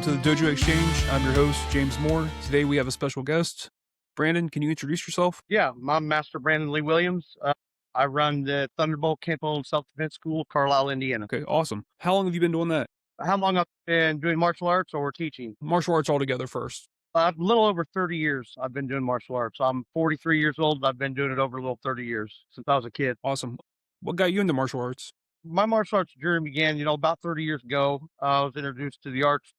welcome to the Dojo Exchange. I'm your host, James Moore. Today we have a special guest. Brandon, can you introduce yourself? Yeah, I'm Master Brandon Lee Williams. I run the Thunderbolt Kenpo and Self-Defense School, Carlisle, Indiana. Okay, awesome. How long have you been doing that? How long I've been doing martial arts or teaching? Martial arts altogether first. A little over 30 years I've been doing martial arts. I'm 43 years old. I've been doing it over a little 30 years since I was a kid. Awesome. What got you into martial arts? My martial arts journey began, about 30 years ago. I was introduced to the arts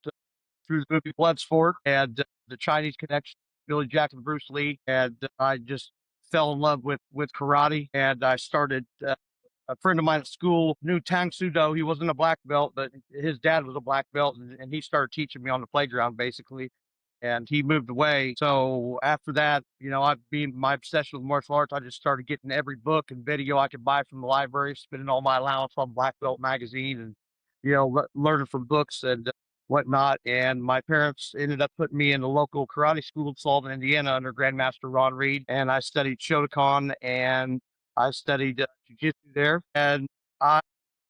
through the movie Bloodsport and the Chinese Connection, Billy Jack and Bruce Lee, and I just fell in love with karate. And I started. A friend of mine at school knew Tang Sudo. He wasn't a black belt, but his dad was a black belt, and he started teaching me on the playground basically. And he moved away. So after that, I being my obsession with martial arts, I just started getting every book and video I could buy from the library, spending all my allowance on Black Belt magazine, and learning from books and whatnot. And my parents ended up putting me in the local karate school in Sullivan, Indiana, under Grandmaster Ron Reed, and I studied Shotokan and I studied jiu-jitsu there. And I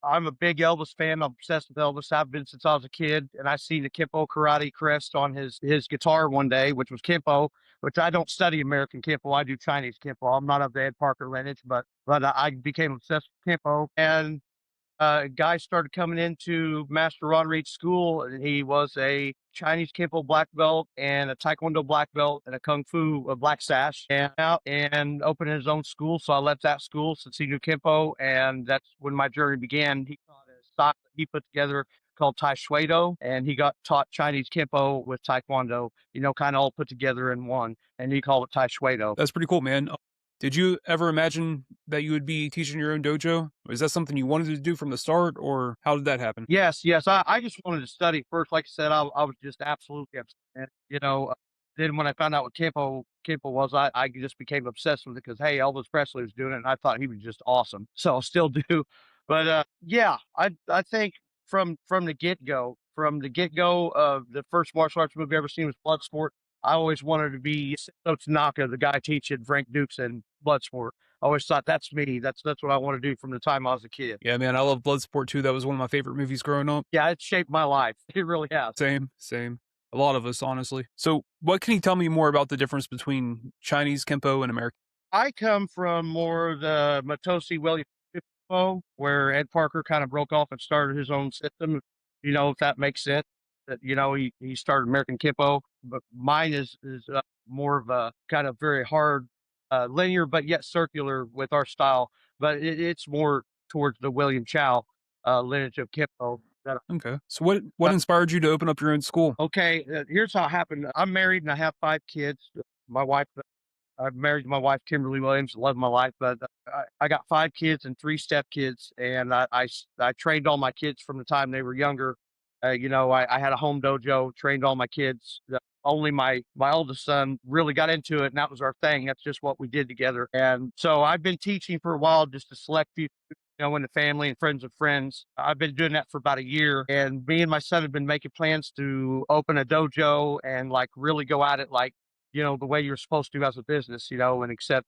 I'm a big Elvis fan. I'm obsessed with Elvis. I've been since I was a kid, and I seen the Kenpo karate crest on his guitar one day, which was Kenpo. Which I don't study American Kenpo. I do Chinese Kenpo. I'm not of the Ed Parker lineage, but I became obsessed with Kenpo. And a guy started coming into Master Ron Reed's school, and he was a Chinese Kenpo black belt and a Taekwondo black belt and a Kung Fu black sash, and out and opened his own school. So I left that school since he knew Kenpo, and that's when my journey began. He taught a style that he put together called Tai Shuido, and he got taught Chinese Kenpo with Taekwondo, kind of all put together in one, and he called it Tai Shuido. That's pretty cool, man. Did you ever imagine that you would be teaching your own dojo? Is that something you wanted to do from the start, or how did that happen? Yes. I just wanted to study first. Like I said, I was just absolutely obsessed. And, then when I found out what Kenpo was, I just became obsessed with it because, hey, Elvis Presley was doing it, and I thought he was just awesome. So I still do. But yeah, I think from the get go of the first martial arts movie I ever seen was Bloodsport. I always wanted to be Sito Tanaka, the guy teaching Frank Dukes in Bloodsport. I always thought that's me. That's what I want to do from the time I was a kid. Yeah, man, I love Bloodsport too. That was one of my favorite movies growing up. Yeah, it shaped my life. It really has. Same. A lot of us, honestly. So, what can you tell me more about the difference between Chinese Kenpo and American? I come from more the Matosi Williams Kenpo, where Ed Parker kind of broke off and started his own system. If that makes sense. That he started American Kenpo, but mine is more of a kind of very hard, linear but yet circular with our style. But it's more towards the William Chow lineage of Kenpo. Okay. So what inspired you to open up your own school? Okay, here's how it happened. I'm married and I have 5 kids. My wife, I'm married to my wife, Kimberly Williams. Love my life, but I got 5 kids and 3 stepkids, and I trained all my kids from the time they were younger. I had a home dojo, trained all my kids. Only my oldest son really got into it, and that was our thing. That's just what we did together. And so I've been teaching for a while, just to select few, in the family and friends of friends. I've been doing that for about a year, and me and my son have been making plans to open a dojo and like really go at it like, the way you're supposed to as a business, and accept,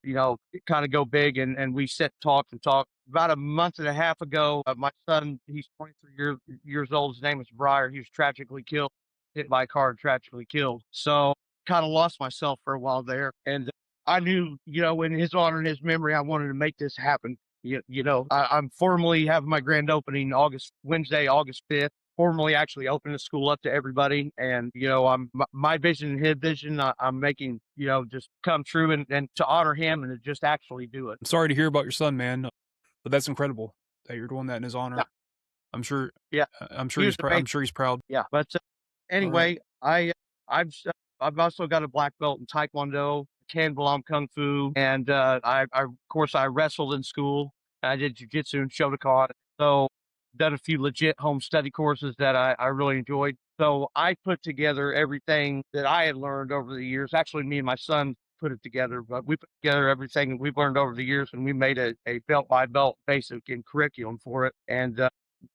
kind of go big. And we sit, talk and talk. About a month and a half ago, my son, he's 23 years old. His name is Briar. He was tragically killed, hit by a car and tragically killed. So kind of lost myself for a while there. And I knew, in his honor and his memory, I wanted to make this happen. I'm formally having my grand opening Wednesday, August 5th. Formally actually opening the school up to everybody. And, my vision and his vision, I'm making, just come true and to honor him and to just actually do it. I'm sorry to hear about your son, man, but that's incredible that you're doing that in his honor. Yeah. I'm sure. Yeah. I'm sure he's proud. I'm sure he's proud. Yeah. But anyway, I've also got a black belt in Taekwondo, Canblam Kung Fu, and of course I wrestled in school. I did jiu-jitsu and Shotokan. So done a few legit home study courses that I really enjoyed. So I put together everything that I had learned over the years. Actually, me and my son put it together, but we put together everything that we've learned over the years, and we made a belt by belt basic in curriculum for it. And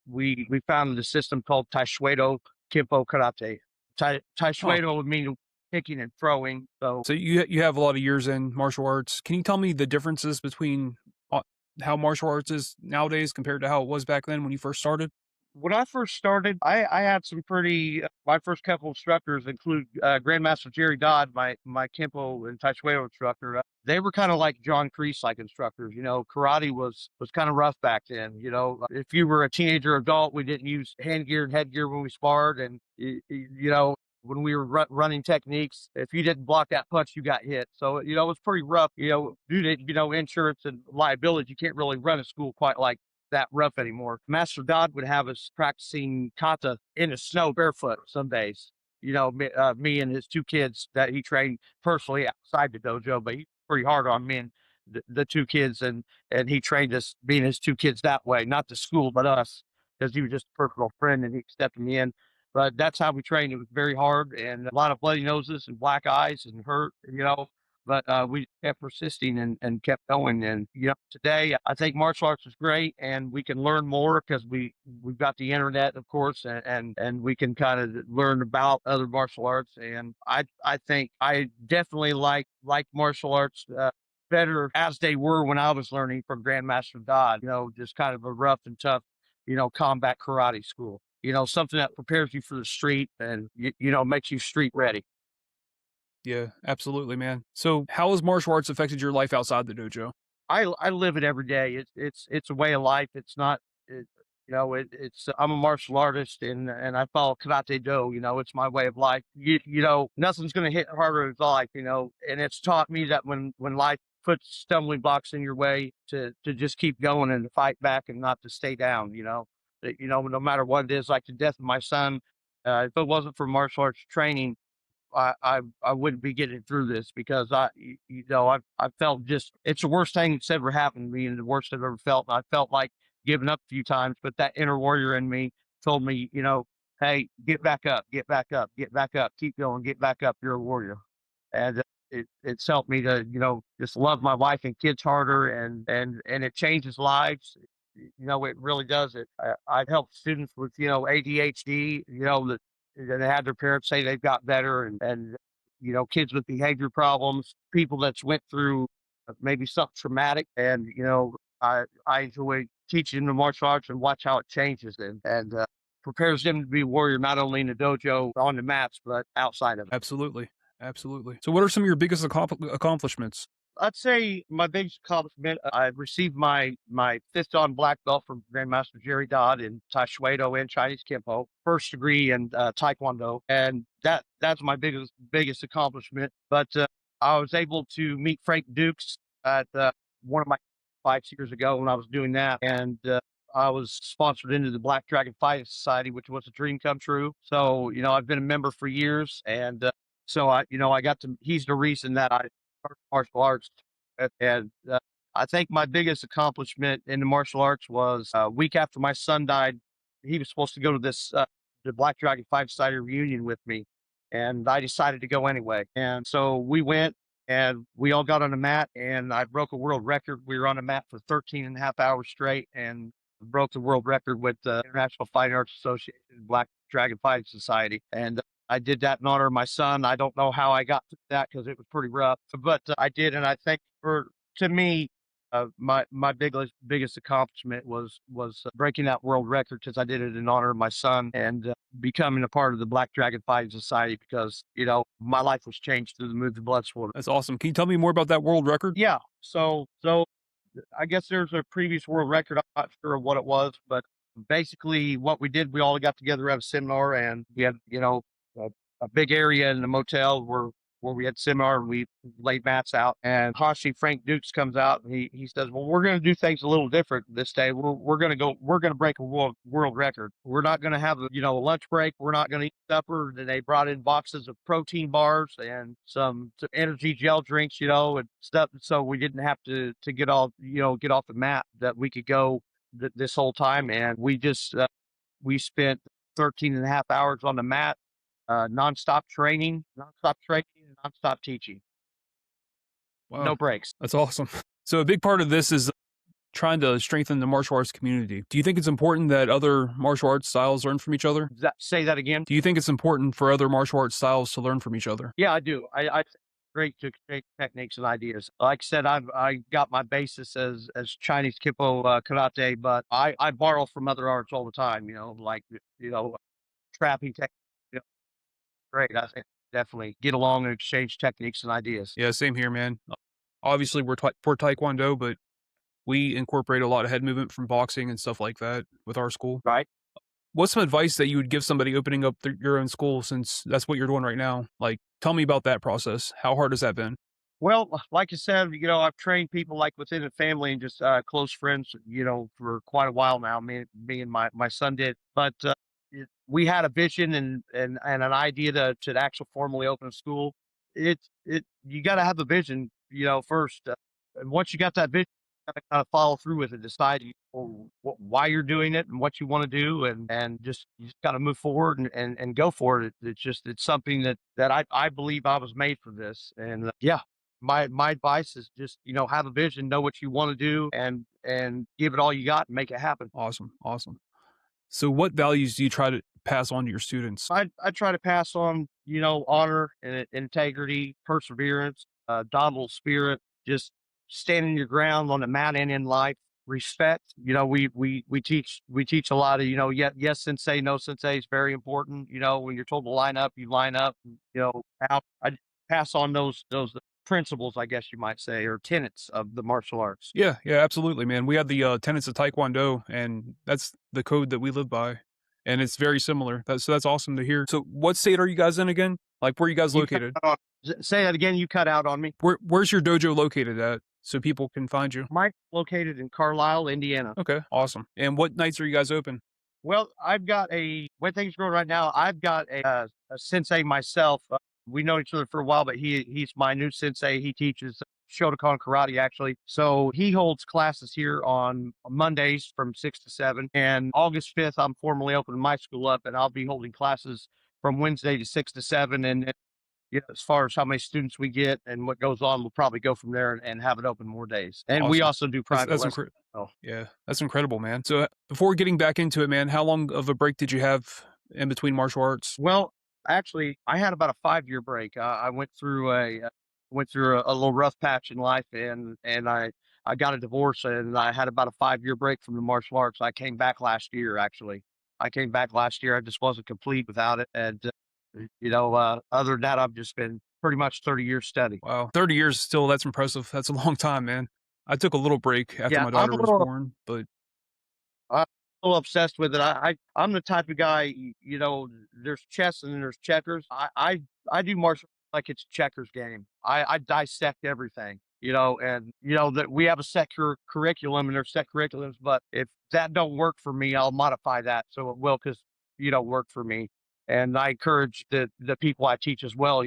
we founded a system called Tai Shuido Kenpo Karate. Tai Shuido would mean kicking and throwing. So you have a lot of years in martial arts. Can you tell me the differences between how martial arts is nowadays compared to how it was back then when you first started? When I first started, I had some pretty my first couple instructors include, Grandmaster Jerry Dodd, my Kenpo and Tai Chuedo instructor. They were kinda like John Kreese-like instructors, karate was kinda rough back then, if you were a teenager adult, we didn't use handgear and headgear when we sparred, and when we were running techniques, if you didn't block that punch, you got hit. So, it was pretty rough, due to, insurance and liability, you can't really run a school quite like that rough anymore. Master Dodd would have us practicing kata in the snow barefoot some days. Me and his two kids that he trained personally outside the dojo, but he's pretty hard on me and the two kids, and he trained us being his two kids that way, not the school, but us, because he was just a personal friend and he accepted me in. But that's how we trained. It was very hard and a lot of bloody noses and black eyes and hurt, but we kept persisting and kept going. And today I think martial arts is great, and we can learn more because we've got the internet, of course, and we can kind of learn about other martial arts. And I think I definitely like martial arts. Better as they were when I was learning from Grandmaster Dodd, just kind of a rough and tough, combat karate school, something that prepares you for the street and, makes you street ready. Yeah, absolutely, man. So, how has martial arts affected your life outside the dojo? I live it every day. It's a way of life. It's not it's I'm a martial artist and I follow karate do, it's my way of life. Nothing's gonna hit harder than life, and it's taught me that when life puts stumbling blocks in your way to just keep going and to fight back and not to stay down, that, no matter what it is, like the death of my son, if it wasn't for martial arts training, I wouldn't be getting through this because I felt just it's the worst thing that's ever happened to me and the worst I've ever felt. And I felt like giving up a few times, but that inner warrior in me told me, hey, get back up, get back up, get back up, keep going, get back up. You're a warrior, and it's helped me to just love my wife and kids harder, and it changes lives. It really does. I've helped students with ADHD, that had their parents say they've got better, and kids with behavior problems, people that's went through maybe something traumatic, and I enjoy teaching the martial arts and watch how it changes them and prepares them to be a warrior not only in the dojo on the mats but outside of it. Absolutely. Absolutely. So, what are some of your biggest accomplishments? I'd say my biggest accomplishment, I received my fifth on black belt from Grandmaster Jerry Dodd in Tai Chuedo and Chinese Kenpo, first degree in Taekwondo, and that's my biggest accomplishment. But I was able to meet Frank Dukes at one of my fights years ago when I was doing that, and I was sponsored into the Black Dragon Fighting Society, which was a dream come true. So I've been a member for years, and so I got to. He's the reason that I martial arts. And I think my biggest accomplishment in the martial arts was a week after my son died. He was supposed to go to the Black Dragon Five Sided reunion with me, and I decided to go anyway. And so we went, and we all got on the mat, and I broke a world record. We were on the mat for 13 and a half hours straight, and broke the world record with the International Fighting Arts Association, Black Dragon Fighting Society, and I did that in honor of my son. I don't know how I got through that because it was pretty rough, but I did, and I think for to me, my biggest accomplishment was breaking that world record because I did it in honor of my son and becoming a part of the Black Dragon Fighting Society because my life was changed through the move to Bloodsport. That's awesome. Can you tell me more about that world record? Yeah, so I guess there's a previous world record. I'm not sure what it was, but basically what we did, we all got together at a seminar, and we had, a, a big area in the motel where we had seminar, and we laid mats out. And Hashi Frank Dukes comes out, and he says, "Well, we're going to do things a little different this day. We're going to break a world record. We're not going to have a lunch break. We're not going to eat supper." And they brought in boxes of protein bars and some energy gel drinks, and stuff, so we didn't have to get get off the mat. That we could go this whole time, and we spent 13 and a half hours on the mat, nonstop training, and nonstop teaching. Wow, No breaks. that's awesome. So, a big part of this is trying to strengthen the martial arts community. Do you think it's important that other martial arts styles learn from each other? Say that again. Do you think it's important for other martial arts styles to learn from each other? Yeah, I do. I great to exchange techniques and ideas. Like I said, I got my basis as Chinese Kenpo karate, but I borrow from other arts all the time. Like trapping tech. You know, great. I think definitely get along and exchange techniques and ideas. Yeah, same here, man. Obviously, we're taekwondo, but we incorporate a lot of head movement from boxing and stuff like that with our school. Right. What's some advice that you would give somebody opening up your own school since that's what you're doing right now? Like, tell me about that process. How hard has that been? Well, like I said, I've trained people like within the family and just close friends, for quite a while now. Me and my son did, but we had a vision and an idea to actually formally open a school. It you got to have a vision, first. And once you got that vision, you gotta kind of follow through with it. Decide why you're doing it and what you want to do, and just you just got to move forward and go for it. It's something that I believe I was made for this, and yeah, my advice is just, have a vision, know what you want to do, and give it all you got and make it happen. Awesome, awesome. So, what values do you try to pass on to your students? I try to pass on, honor and integrity, perseverance, dominable spirit, just standing your ground on the mountain in life, respect. We teach a lot of, yes sensei, no sensei is very important. When you're told to line up, you line up. I pass on those principles, I guess you might say, or tenets of the martial arts. Yeah, yeah, absolutely, man. We have the tenets of taekwondo, and that's the code that we live by, and it's very similar. That's awesome to hear. So, what state are you guys in again? Like, where are you guys You cut located? out Say that again. You cut out on me. Where's your dojo located at, so people can find you? Mike located in Carlisle, Indiana. Okay, awesome. And what nights are you guys open? Well, I've got way things going right now. I've got a sensei myself. We know each other for a while, but he's my new sensei. He teaches Shotokan karate actually. So he holds classes here on Mondays from 6 to 7. And August 5th, I'm formally opening my school up, and I'll be holding classes from Wednesday to 6 to 7. And as far as how many students we get and what goes on, we'll probably go from there and have it open more days. And we Awesome. also do That's private that's lessons. incredible. Oh, Yeah, that's incredible, man. So, before getting back into it, man, how long of a break did you have in between martial arts? well, actually, I had about a 5 year break. I went through a little rough patch in life, and I got a divorce, and I had about a 5 year break from the martial arts. I came back last year. Actually, I came back last year. I just wasn't complete without it, and other than that, I've just been pretty much 30 years steady. Wow, 30 years still, that's impressive. That's a long time, man. I took a little break after Yeah, my I'm a daughter was little born, but I'm a little obsessed with it. I'm the type of guy, there's chess and there's checkers. I do martial arts like it's a checkers game. I dissect everything, and that we have a set curriculum and there's set curriculums, but if that don't work for me, I'll modify that so it will, because you don't work for me. And I encourage the people I teach as well,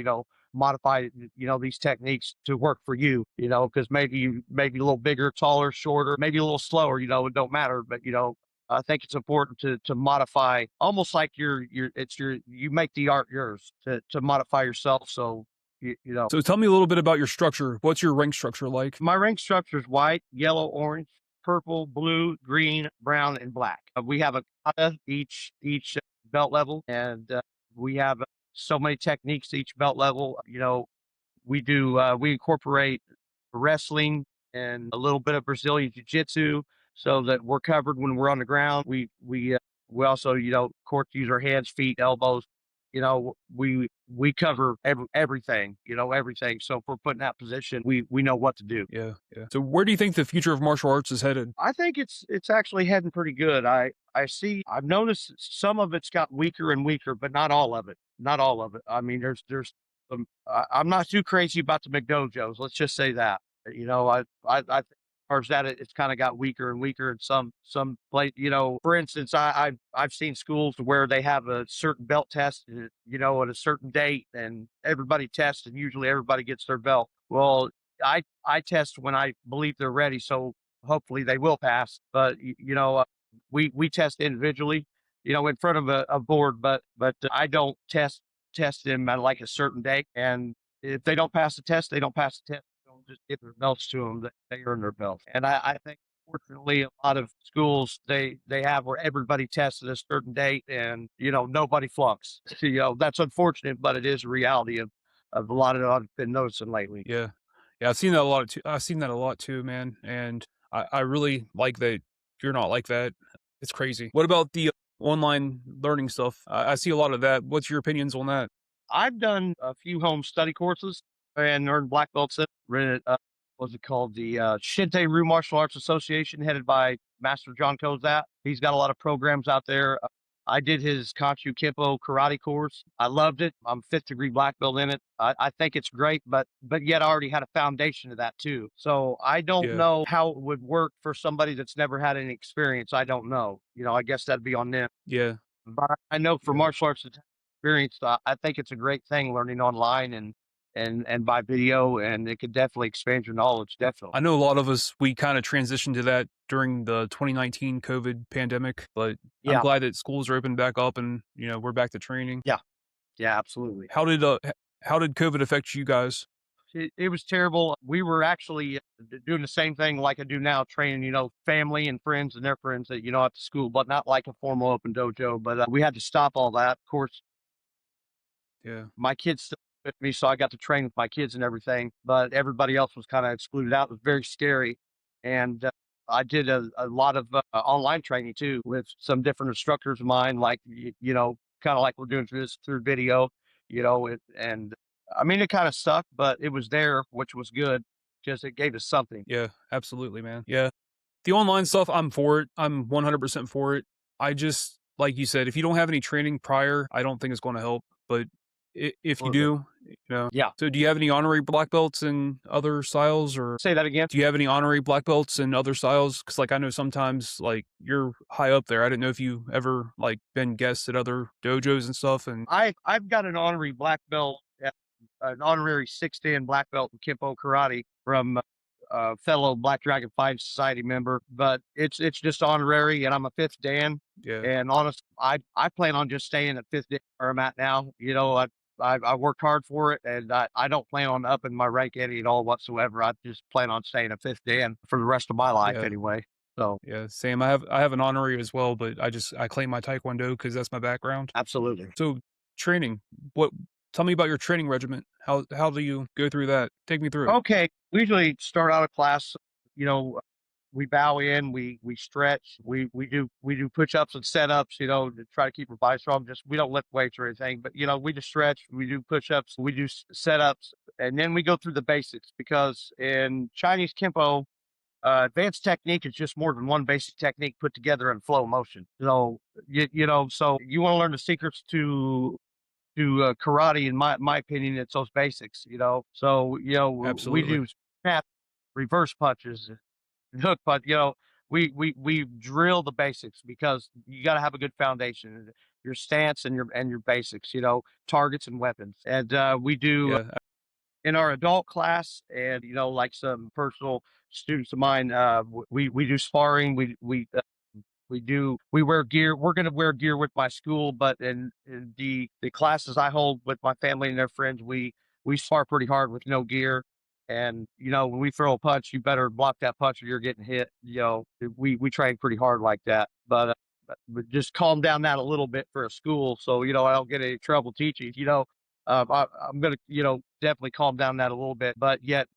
modify these techniques to work for you, because maybe you maybe a little bigger, taller, shorter, maybe a little slower, it don't matter, but I think it's important to modify, almost like you make the art yours, to modify yourself. So so tell me a little bit about your structure. What's your rank structure like? my rank structure is white, yellow, orange, purple, blue, green, brown, and black. We have a kata each belt level, and we have so many techniques each belt level. We incorporate wrestling and a little bit of Brazilian jiu-jitsu so that we're covered when we're on the ground. We also, of course, use our hands, feet, elbows. We cover everything, everything. So if we're put in that position, we know what to do. Yeah, yeah. So where do you think the future of martial arts is headed? I think it's actually heading pretty good. I've noticed some of it's got weaker and weaker, but not all of it. Not all of it. I mean, there's I'm not too crazy about the McDojos. Let's just say that. I think as far as that, it's kind of got weaker and weaker in some place. For instance, I've seen schools where they have a certain belt test, at a certain date, and everybody tests, and usually everybody gets their belt. Well, I test when I believe they're ready, so hopefully they will pass. But we test individually, in front of a board, but I don't test them at like a certain date. And if they don't pass the test, they don't pass the test. Don't just give their belts to them. They earn their belt. And I think fortunately a lot of schools they have where everybody tests at a certain date, and nobody flunks. That's unfortunate, but it is a reality of a lot of I've been noticing lately. Yeah. Yeah, I've seen that a lot too. I've seen that a lot too, man, and I really like that you're not like that. It's crazy. What about the online learning stuff? I see a lot of that. What's your opinions on that? I've done a few home study courses and earned black belts in read what's it called? The Shinte Ryu Martial Arts Association, headed by Master John Kozat. He's got a lot of programs out there. I did his Kanchu Kenpo karate course. I loved it. I'm fifth degree black belt in it. I think it's great, but yet I already had a foundation of that too. So I don't Yeah, know how it would work for somebody that's never had any experience. I don't know. I guess that'd be on them. yeah, But I know for yeah. martial arts experience, I think it's a great thing learning online and by video, and it could definitely expand your knowledge, I definitely. know a lot of us, we kinda transitioned to that during the 2019 COVID pandemic, but I'm Yeah, glad that schools are open back up and, we're back to training. yeah, yeah, absolutely. How did COVID affect you guys? It was terrible. We were actually doing the same thing like I do now, training, family and friends and their friends that, at the school, but not like a formal open dojo. But we had to stop all that. Of course, Yeah, my kids still with me, so I got to train with my kids and everything, but everybody else was kind of excluded out. It was very scary. And I did a lot of online training too with some different instructors of mine, like, kind of like we're doing through video, and I mean, it kind of sucked, but it was there, which was good because it gave us something. yeah, absolutely, man. Yeah. The online stuff, I'm for it. I'm 100% for it. I just like you said, if you don't have any training prior, I don't think it's gonna help, but I if you Absolutely. do, you know Yeah. so do you have any honorary black belts in other styles, or Say that again. do you have any honorary black belts in other styles? Because like, I know sometimes, like, you're high up there. I didn't know if you ever, like, been guests at other dojos and stuff, and I've got an honorary black belt, an honorary 6 Dan black belt in Kenpo karate from a fellow Black Dragon Five Society member, but it's just honorary, and I'm a fifth Dan. yeah, And honest, I plan on just staying at fifth Dan where I'm at now. I worked hard for it, and I don't plan on upping my rank any at all whatsoever. I just plan on staying at fifth Dan for the rest of my life yeah. anyway. So Yeah, same. I have an honorary as well, but I claim my taekwondo because that's my background. absolutely. So training, what? Tell me about your training regimen. How do you go through that? Take me through it. Okay, we usually start out a class, you know, we bow in, we stretch, we do push-ups and set-ups, to try to keep our body strong. Just we don't lift weights or anything, but we just stretch, we do push-ups, we do set-ups, and then we go through the basics because in Chinese Kenpo, advanced technique is just more than one basic technique put together in flow motion. So so you want to learn the secrets to karate, in my opinion, it's those basics, so we Absolutely. do snap, reverse punches, hook punch, we drill the basics because you got to have a good foundation, your stance and your basics, targets and weapons. And we do Yeah, in our adult class, and like some personal students of mine, we do sparring, we wear gear. We're going to wear gear with my school, but in the classes I hold with my family and their friends, we spar pretty hard with no gear. And when we throw a punch, you better block that punch or you're getting hit. We train pretty hard like that. But just calm down that a little bit for a school, so I don't get any trouble teaching. I'm gonna definitely calm down that a little bit, but yet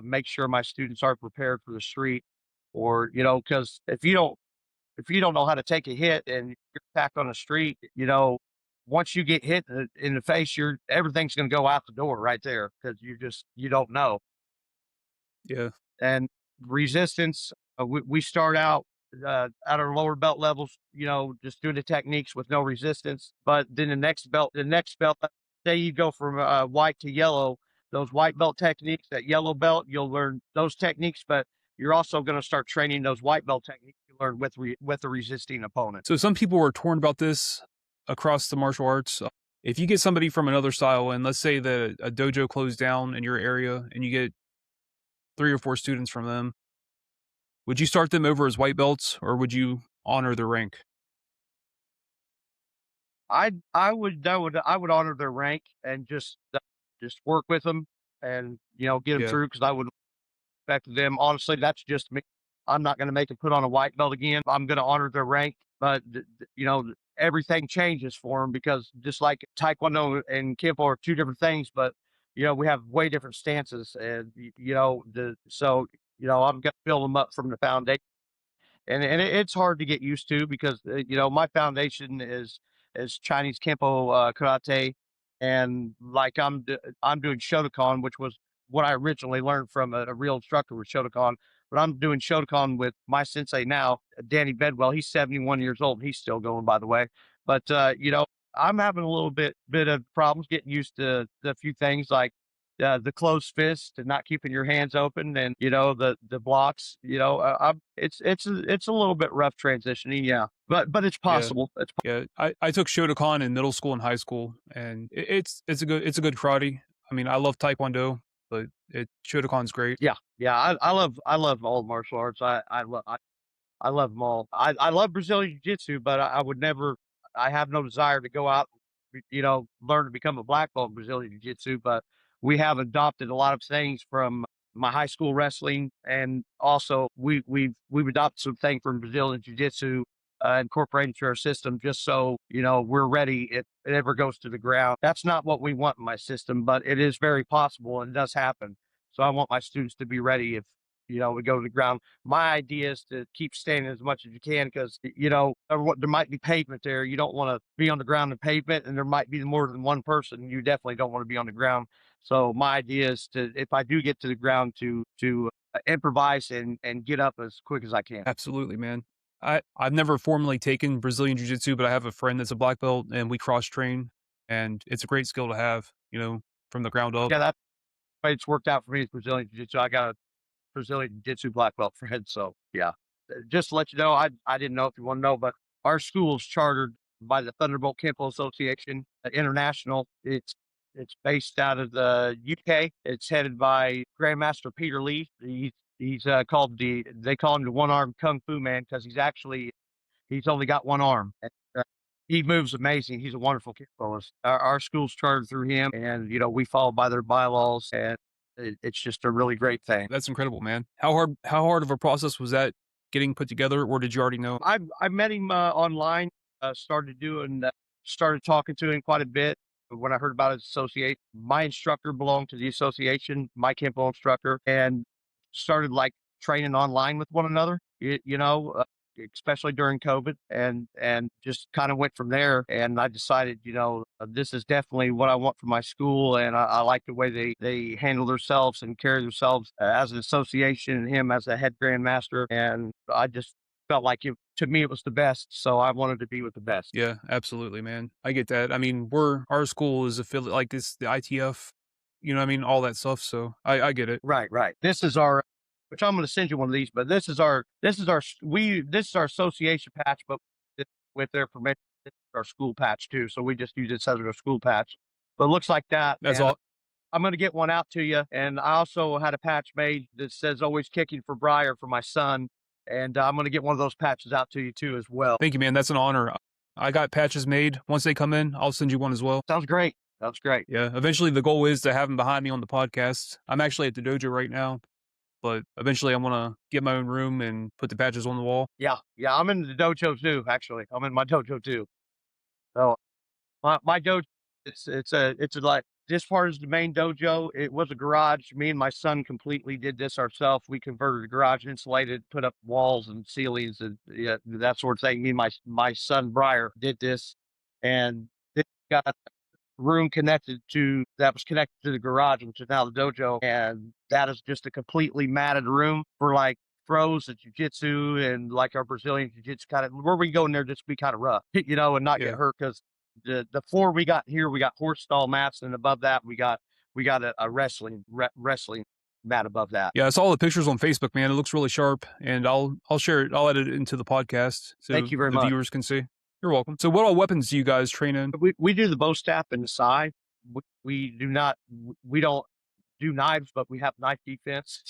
make sure my students are prepared for the street, or because if you don't know how to take a hit and you're attacked on the street, once you get hit in the face, everything's going to go out the door right there because you don't know. yeah. And resistance, we start out at our lower belt levels, just doing the techniques with no resistance. But then the next belt, say you go from white to yellow, those white belt techniques, that yellow belt, you'll learn those techniques, but you're also going to start training those white belt techniques you learn with a resisting opponent. So some people are torn about this across the martial arts. If you get somebody from another style, and let's say that a dojo closed down in your area, and you get 3 or 4 students from them, would you start them over as white belts, or would you honor their rank? I would honor their rank and just work with them and get them Yeah, through because I would respect them. Honestly, that's just me. I'm not going to make them put on a white belt again. I'm going to honor their rank, but everything changes for them because just like Taekwondo and Kenpo are two different things, but we have way different stances, and I'm gonna build them up from the foundation, and it's hard to get used to because my foundation is Chinese Kenpo karate, and like I'm doing Shotokan, which was what I originally learned from a real instructor with Shotokan. But I'm doing Shotokan with my sensei now, Danny Bedwell. He's 71 years old. And he's still going, by the way. But I'm having a little bit of problems getting used to a few things like the closed fist and not keeping your hands open, and the blocks. It's a little bit rough transitioning, yeah, but it's Yeah. possible. Yeah, I took Shotokan in middle school and high school, and it's a good karate. I mean, I love Taekwondo, but Shotokan's great. Yeah, yeah. I love all martial arts. I love them all. I love Brazilian Jiu-Jitsu, but I would never. I have no desire to go out, learn to become a black belt in Brazilian Jiu-Jitsu. But we have adopted a lot of things from my high school wrestling, and also we've adopted some things from Brazilian Jiu-Jitsu, incorporated to our system, just so we're ready if it ever goes to the ground. That's not what we want in my system, but it is very possible and it does happen. So I want my students to be ready if we go to the ground. My idea is to keep standing as much as you can because there might be pavement there. You don't want to be on the ground and pavement, and there might be more than one person. You definitely don't want to be on the ground. So my idea is to, if I do get to the ground, to improvise and get up as quick as I can. Absolutely, man. I've never formally taken Brazilian Jiu-Jitsu, but I have a friend that's a black belt, and we cross train, and it's a great skill to have, from the ground up. Yeah, that's the way it's worked out for me is Brazilian Jiu Jitsu. I got a Brazilian Jiu-Jitsu black belt friend. So yeah, just to let you know, I didn't know if you want to know, but our school is chartered by the Thunderbolt Kenpo Association International. It's based out of the UK. It's headed by Grandmaster Peter Lee. He's called they call him the one armed kung fu man because he's only got one arm. And, he moves amazing. He's a wonderful kickoist. Our school's chartered through him, and we follow by their bylaws, and it's just a really great thing. That's incredible, man. How hard of a process was that getting put together, or did you already know? I met him online. Started talking to him quite a bit when I heard about his association. My instructor belonged to the association, my Kempo instructor, and started like training online with one another. Especially during COVID, and just kind of went from there. And I decided, this is definitely what I want for my school, and I like the way they handle themselves and carry themselves as an association, and him as a head grandmaster. And I just felt like to me it was the best, so I wanted to be with the best. Yeah, absolutely, man. I get that. I mean, our school is affiliate like this, the ITF, what I mean, all that stuff. So I get it. Right, right. This is our, which I'm going to send you one of these, but this is our association patch, but with their permission, this is our school patch too. So we just use this as our school patch. But it looks like that, That's and all. I'm going to get one out to you. And I also had a patch made that says "Always kicking for Briar" for my son, and I'm going to get one of those patches out to you too as well. Thank you, man. That's an honor. I got patches made. Once they come in, I'll send you one as well. Sounds great. Sounds great. Yeah. Eventually, the goal is to have them behind me on the podcast. I'm actually at the dojo right now, but eventually, I want to get my own room and put the patches on the wall. Yeah, yeah. I'm in the dojo too. Actually, I'm in my dojo too. So my dojo, it's a like this part is the main dojo. It was a garage. Me and my son completely did this ourselves. We converted the garage, insulated, put up walls and ceilings and yeah, that sort of thing. Me and my son Briar did this, and it got room connected to that was connected to the garage, which is now the dojo, and that is just a completely matted room for like throws and jujitsu and like our Brazilian jiu-jitsu kind of where we go in there just be kind of rough, and not get Yeah. hurt because the floor we got here we got horse stall mats, and above that we got a wrestling mat above that. Yeah. I saw the pictures on Facebook, man. It looks really sharp, and I'll share it. I'll edit it into the podcast Thank so you very the much. viewers can see. You're welcome. So, what all weapons do you guys train in? We do the bow staff and the sai. We do not we don't do knives, but we have knife defense.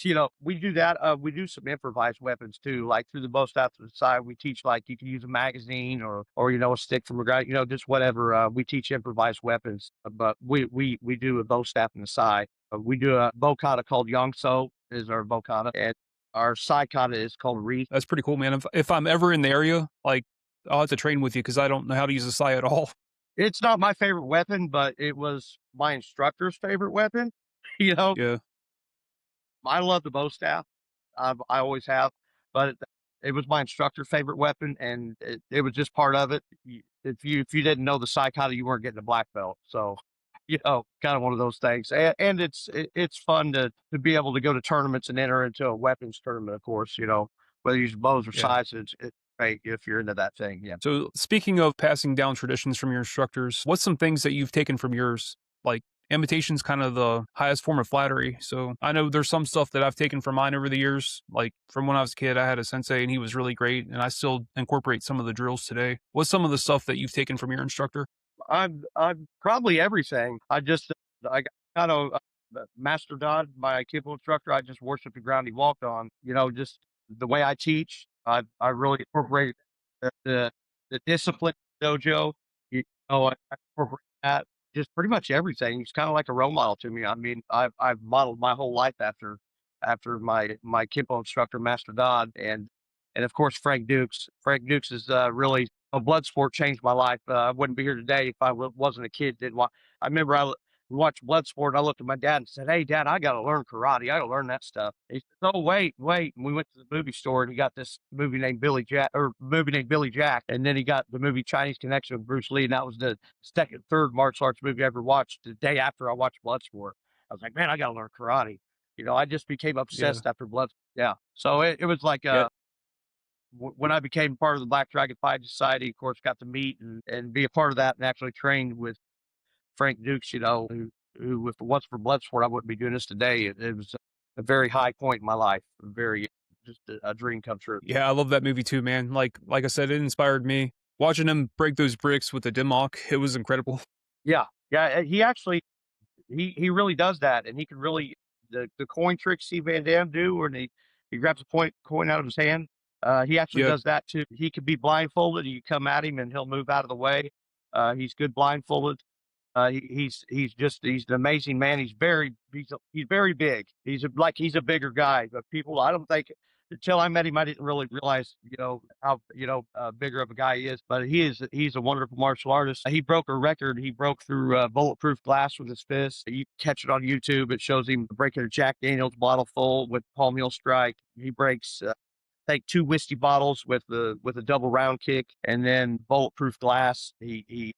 We do that. We do some improvised weapons too, like through the bow staff to the side. We teach like you can use a magazine or a stick from a guy, just whatever. We teach improvised weapons, but we do a bow staff in the side. We do a bow kata called yongso is our bow kata, and our sai kata is called reef. That's pretty cool, man. If I'm ever in the area, like I'll have to train with you because I don't know how to use a sai at all. It's not my favorite weapon, but it was my instructor's favorite weapon. You know, Yeah, I love the bow staff. I always have, but it was my instructor's favorite weapon, and it was just part of it. If you didn't know the psychology, you weren't getting a black belt. So, kind of one of those things. And it's fun to be able to go to tournaments and enter into a weapons tournament. Of course, whether you use bows or yeah. sights, it's great if you're into that thing. Yeah. So, speaking of passing down traditions from your instructors, what's some things that you've taken from yours? Like, imitation's kind of the highest form of flattery. So, I know there's some stuff that I've taken from mine over the years. Like, from when I was a kid, I had a sensei and he was really great, and I still incorporate some of the drills today. What's some of the stuff that you've taken from your instructor? I'm probably everything. I got kind of Master Dodd, my Kenpo instructor. I just worship the ground he walked on. Just the way I teach. I really incorporate the discipline dojo. I incorporate that. Just pretty much everything. He's kind of like a role model to me. I mean, I've modeled my whole life after my Kenpo instructor, Master Dodd, and of course Frank Dukes. Frank Dukes is really a blood sport changed my life. I wouldn't be here today if wasn't a kid. Didn't watch. I remember we watched Bloodsport. And I looked at my dad and said, "Hey, Dad, I got to learn karate. I got to learn that stuff." He said, "Oh, wait, wait." And we went to the movie store and he got this movie named Billy Jack, and then he got the movie Chinese Connection with Bruce Lee, and that was the third martial arts movie I ever watched. The day after I watched Bloodsport, I was like, "Man, I got to learn karate." I just became Yeah. obsessed after Blood. Yeah, so it was like Yeah. when I became part of the Black Dragon Fighting Society, of course, got to meet and be a part of that and actually trained with Frank Dukes, who if it wasn't for Bloodsport, I wouldn't be doing this today. It was a very high point in my life, just a dream come true. Yeah, I love that movie too, man. Like I said, it inspired me. Watching him break those bricks with the Dimmock, it was incredible. Yeah, yeah, he actually he really does that, and he can really the coin trick see Van Damme do, where he grabs a coin out of his hand. He actually Yeah. does that too. He could be blindfolded. You come at him, and he'll move out of the way. He's good blindfolded. He's an amazing man. He's very big. He's a bigger guy, but people I don't think until I met him, I didn't really realize, how, bigger of a guy he is, but he's a wonderful martial artist. He broke a record. He broke through bulletproof glass with his fist. You catch it on YouTube. It shows him breaking a Jack Daniels bottle full with palm heel strike. He breaks think two whiskey bottles with a double round kick, and then bulletproof glass. He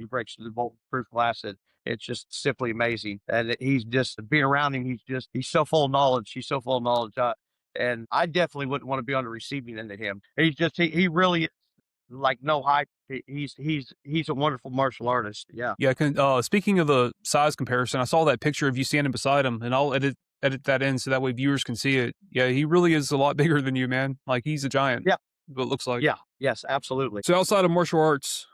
breaks through the bulletproof glass. It's just simply amazing, and he's just being around him. He's so full of knowledge. He's so full of knowledge. And I definitely wouldn't want to be on the receiving end of him. He really is like no hype. He's a wonderful martial artist. Yeah. Yeah, speaking of the size comparison, I saw that picture of you standing beside him, and I'll edit that in so that way viewers can see it. Yeah, he really is a lot bigger than you, man. Like he's a giant. Yeah. What it looks like. Yeah. Yes. Absolutely. So outside of martial arts,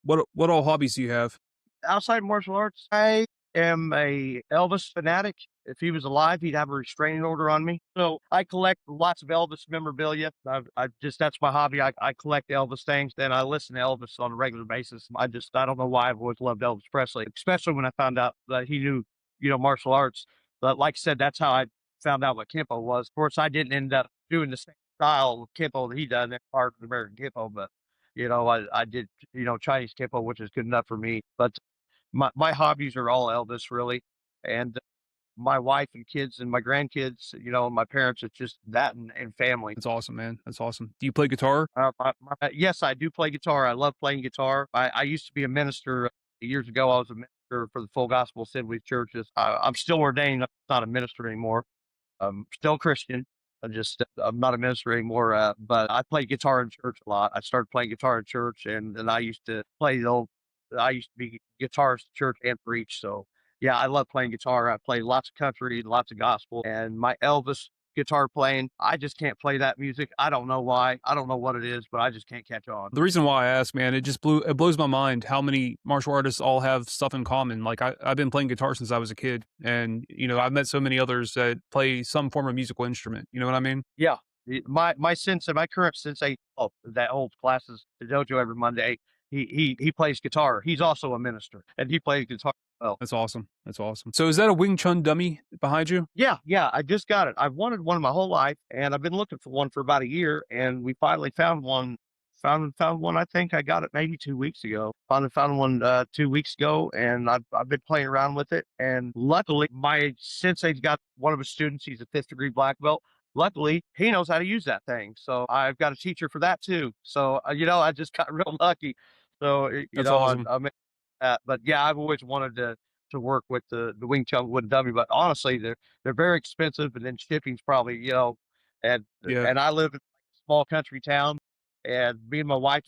what all hobbies do you have? Outside martial arts, I am a Elvis fanatic. If he was alive, he'd have a restraining order on me. So I collect lots of Elvis memorabilia. That's my hobby. I collect Elvis things. Then I listen to Elvis on a regular basis. I don't know why I've always loved Elvis Presley, especially when I found out that he knew, martial arts. But like I said, that's how I found out what Kenpo was. Of course, I didn't end up doing the same style of Kenpo that he done, that part of American Kenpo, but I did, Chinese Kenpo, which is good enough for me. But my hobbies are all Elvis really, and my wife and kids and my grandkids, my parents, it's just that and family. That's awesome, man. That's awesome. Do you play guitar? Yes, I do play guitar. I love playing guitar. I used to be a minister years ago. I was a minister for the Full Gospel Assembly churches. I'm still ordained. I'm not a minister anymore. Still Christian. I'm not a minister anymore, but I played guitar in church a lot. I started playing guitar in church, and I used to play the old. I used to be guitarist at church and preach. So yeah, I love playing guitar. I play lots of country, lots of gospel, and my Elvis guitar playing. I just can't play that music. I don't know why. I don't know what it is, but I just can't catch on. The reason why I asked, man, it blows my mind how many martial artists all have stuff in common. Like I've been playing guitar since I was a kid, and I've met so many others that play some form of musical instrument. You know what I mean? Yeah. My current sensei, that holds classes at the dojo every Monday. He plays guitar. He's also a minister, and he plays guitar as well. That's awesome. That's awesome. So is that a Wing Chun dummy behind you? Yeah, yeah, I just got it. I've wanted one my whole life, and I've been looking for one for about a year, and we finally found one Found one. I think I got it maybe 2 weeks ago. Finally found one 2 weeks ago, and I've been playing around with it. And luckily, my sensei's got one of his students. He's a fifth degree black belt. Luckily, he knows how to use that thing. So I've got a teacher for that too. So I just got real lucky. So That's awesome. I but yeah, I've always wanted to work with the Wing Chun wooden dummy. But honestly, they're very expensive, and then shipping's probably and Yeah. and I live in a small country town, and me and my wife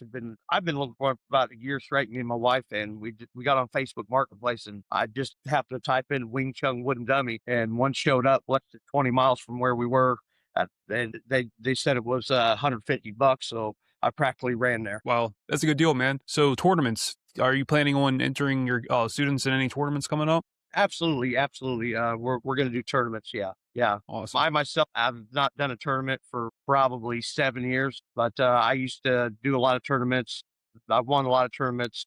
I've been looking for it for about a year straight, me and my wife, and we got on Facebook Marketplace, and I just happened to type in Wing Chun wooden dummy, and one showed up less than 20 miles from where we were at, and they said it was $150, so I practically ran there. Wow, that's a good deal, man. So tournaments, are you planning on entering your students in any tournaments coming up? Absolutely, absolutely. We're gonna do tournaments. Yeah, yeah. Awesome. I myself have not done a tournament for probably 7 years, but I used to do a lot of tournaments. I've won a lot of tournaments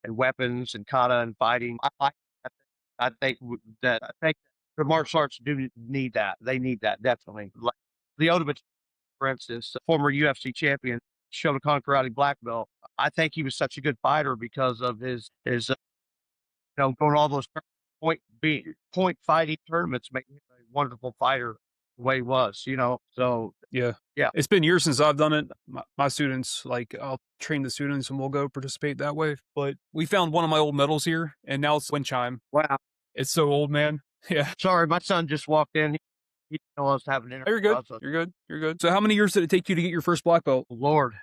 and weapons and kata and fighting. I think the martial arts do need that. They need that definitely. Like the ultimate, for instance, a former UFC champion, Shotokan Karate black belt. I think he was such a good fighter because of his going to all those point fighting tournaments, make him a wonderful fighter the way he was. So Yeah. yeah. It's been years since I've done it. My students, like, I'll train the students and we'll go participate that way. But we found one of my old medals here, and now it's wind chime. Wow. It's so old, man. Yeah. Sorry, my son just walked in. He didn't know I was having an Oh, you're good. interview. You're good. You're good. So, how many years did it take you to get your first black belt? Lord,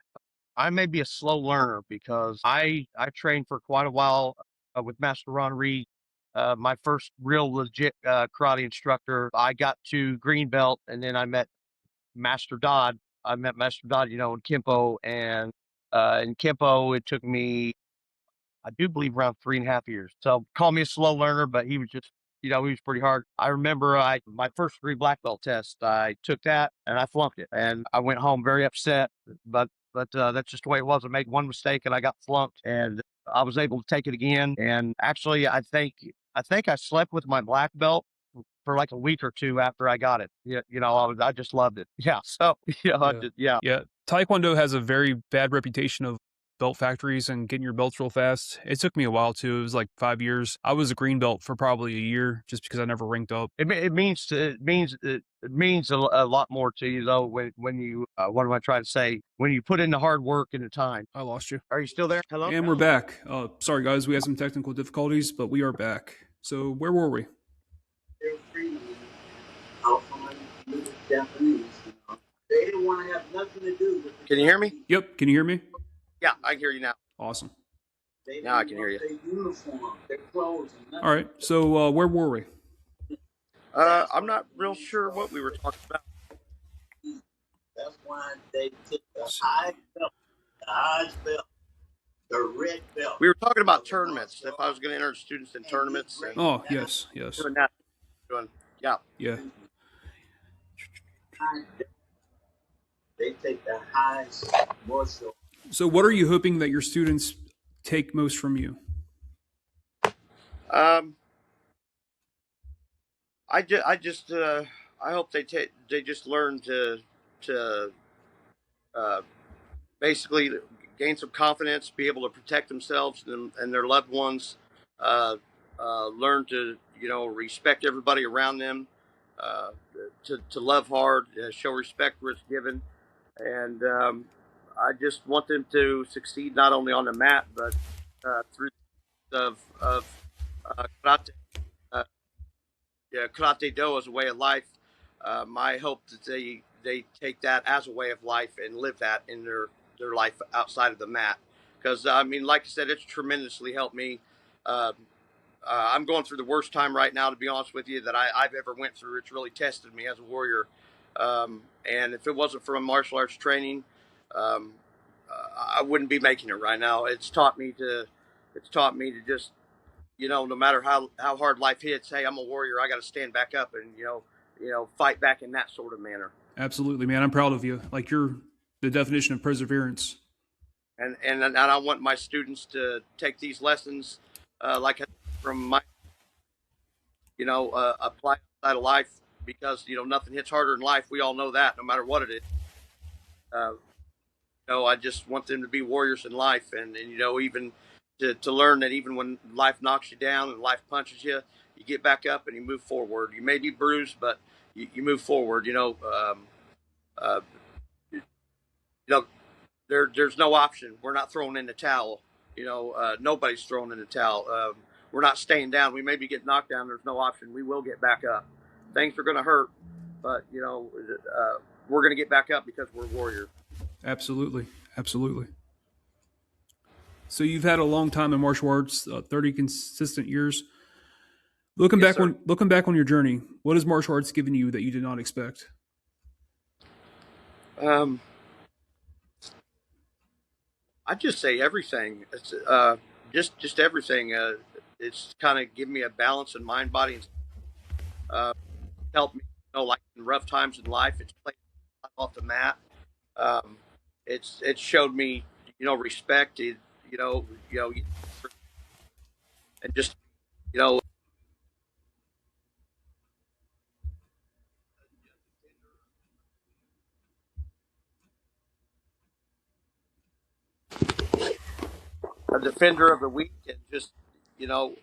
I may be a slow learner because I trained for quite a while with Master Ron Reed. My first real legit karate instructor. I got to green belt, and then I met Master Dodd. I met Master Dodd, in Kenpo, and in Kenpo it took me, I do believe, around 3.5 years. So call me a slow learner, but he was just, he was pretty hard. I remember my first degree black belt test, I took that and I flunked it, and I went home very upset. But that's just the way it was. I made one mistake and I got flunked, and I was able to take it again. And actually, I think I slept with my black belt for like a week or two after I got it. Yeah, I just loved it. Yeah. So Yeah. yeah. Yeah. Taekwondo has a very bad reputation of belt factories and getting your belts real fast. It took me a while too. It was like 5 years. I was a green belt for probably a year just because I never ranked up. It means a lot more to you though when you what am I trying to say? When you put in the hard work and the time. I lost you. Are you still there? Hello? And we're back. Sorry, guys, we had some technical difficulties, but we are back. So, where were we? Japanese. They didn't want to have nothing to do with it. Can you hear me? Yep. Can you hear me? Yeah, I can hear you now. Awesome. Now I can hear you. Their uniform, their clothes. All right. So, where were we? I'm not real sure what we were talking about. That's why they took the high belt, the red belt. We were talking about tournaments. If I was going to enter students in tournaments. Oh, yes, yes. Doing that. Yeah. Yeah. They take the highest martial. So, what are you hoping that your students take most from you? I hope they just learn to basically gain some confidence, be able to protect themselves and their loved ones, uh, learn to respect everybody around them, uh, to love hard, show respect where it's given, and I just want them to succeed not only on the mat but through of karate. Uh, yeah, karate do as a way of life. I hope that they take that as a way of life and live that in their life outside of the mat. Because I mean, like I said, it's tremendously helped me. Uh, I'm going through the worst time right now, to be honest with you, that I've ever went through. It's really tested me as a warrior. And if it wasn't for my martial arts training, um, I wouldn't be making it right now. It's taught me to just no matter how hard life hits, hey, I'm a warrior. I got to stand back up and fight back in that sort of manner. Absolutely, man. I'm proud of you. Like, you're the definition of perseverance. And I want my students to take these lessons, like from my, apply outside of life, because nothing hits harder in life. We all know that, no matter what it is. Uh, I just want them to be warriors in life, and even to learn that even when life knocks you down and life punches you, you get back up and you move forward. You may be bruised, but you move forward. Uh, you know, there's no option. We're not throwing in the towel. Nobody's throwing in the towel. We're not staying down. We maybe get knocked down. There's no option. We will get back up. Things are going to hurt, but we're going to get back up because we're warriors. Absolutely. Absolutely. So you've had a long time in martial arts, 30 consistent years. Yes, sir. Looking back on your journey, what has martial arts given you that you did not expect? Um, I'd just say everything. It's just everything. It's kind of given me a balance in mind, body, and helped me. Like in rough times in life, it's played off the mat. Um, it's showed me, respect. And just you know a defender of the weak, and just you know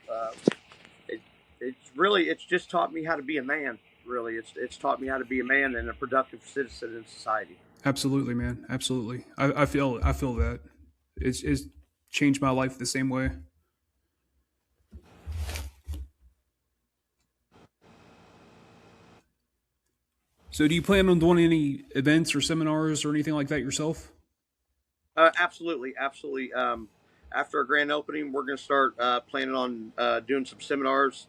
it, it's just taught me how to be a man. Really, it's taught me how to be a man and a productive citizen in society. Absolutely, man. Absolutely. I feel that. It's changed my life the same way. So do you plan on doing any events or seminars or anything like that yourself? Absolutely, absolutely. After our grand opening, we're going to start planning on doing some seminars,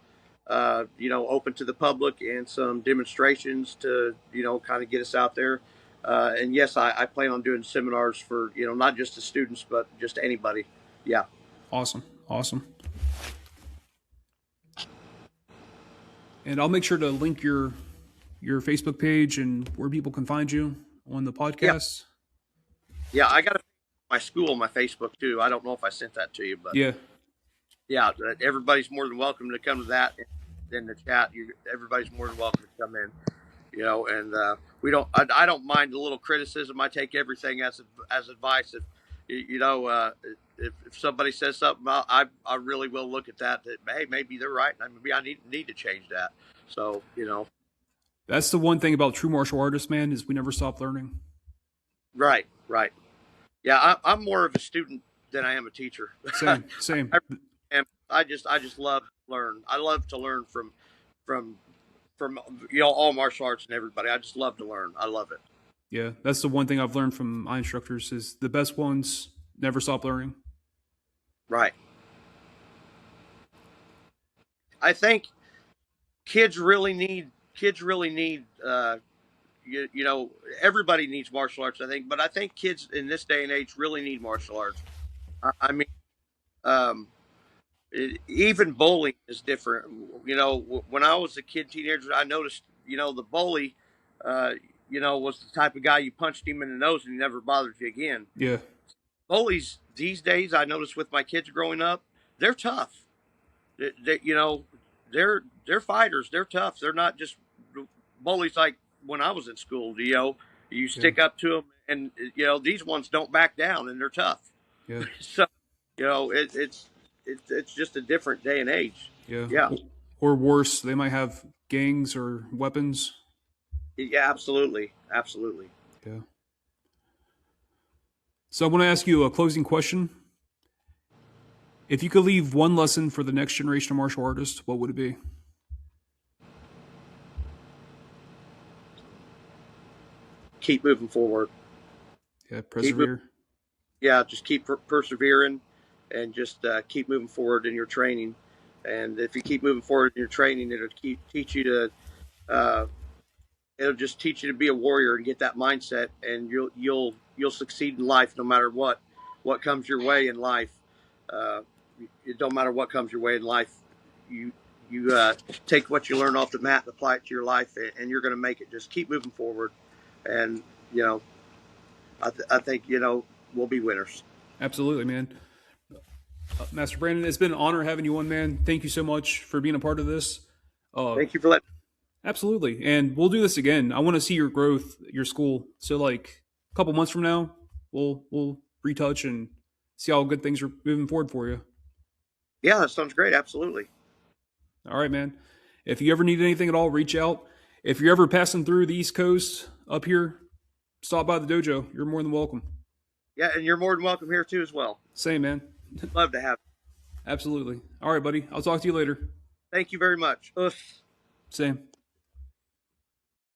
open to the public, and some demonstrations to, kind of get us out there. And yes, I plan on doing seminars for, not just the students, but just anybody. Yeah. Awesome. Awesome. And I'll make sure to link your Facebook page and where people can find you on the Yeah. podcast. Yeah. I got my school on my Facebook too. I don't know if I sent that to you, but Yeah. yeah, everybody's more than welcome to come to that in the chat. Everybody's more than welcome to come in. And we don't. I don't mind a little criticism. I take everything as advice. If if somebody says something, I really will look at that. That hey, maybe they're right. Maybe I need to change that. So That's the one thing about true martial artists, man, is we never stop learning. right, right. Yeah, I'm more of a student than I am a teacher. Same, same. I am. I just love to learn. I love to learn from from all martial arts and everybody. I just love to learn. I love it. Yeah, that's the one thing I've learned from my instructors is the best ones never stop learning. Right. I think kids really need everybody needs martial arts. I think, but I think kids in this day and age really need martial arts. I mean, um, even bowling is different. When I was a kid, teenager, I noticed the bully, uh, was the type of guy you punched him in the nose and he never bothered you again. Yeah, Bullies these days, I noticed with my kids growing up, they're tough. They're fighters. They're tough. They're not just bullies like when I was in school. You yeah, stick up to them, and these ones don't back down, and they're tough. yeah, So it's just a different day and age. yeah. Yeah, Or worse, they might have gangs or weapons. yeah, absolutely, absolutely. Yeah. So I want to ask you a closing question. If you could leave one lesson for the next generation of martial artists, what would it be? Keep moving forward. Yeah, Keep moving, persevere. yeah, just keep persevering, and just keep moving forward in your training. And if you keep moving forward in your training, uh, it'll just teach you to be a warrior and get that mindset, and you'll succeed in life no matter what comes your way in life. Uh, it don't matter what comes your way in life. You take what you learn off the mat and apply it to your life, and you're going to make it. Just keep moving forward, and I think we'll be winners. Absolutely, man. Master Brandon, it's been an honor having you on, man. Thank you so much for being a part of this. Thank you for letting. Absolutely. And we'll do this again. I want to see your growth, your school. So, like, a couple months from now, we'll retouch and see how good things are moving forward for you. Yeah, that sounds great. Absolutely. All right, man. If you ever need anything at all, reach out. If you're ever passing through the East Coast up here, stop by the dojo. You're more than welcome. Yeah, and you're more than welcome here too as well. Same, man. Love to have you. Absolutely. All right, buddy. I'll talk to you later. Thank you very much. Same.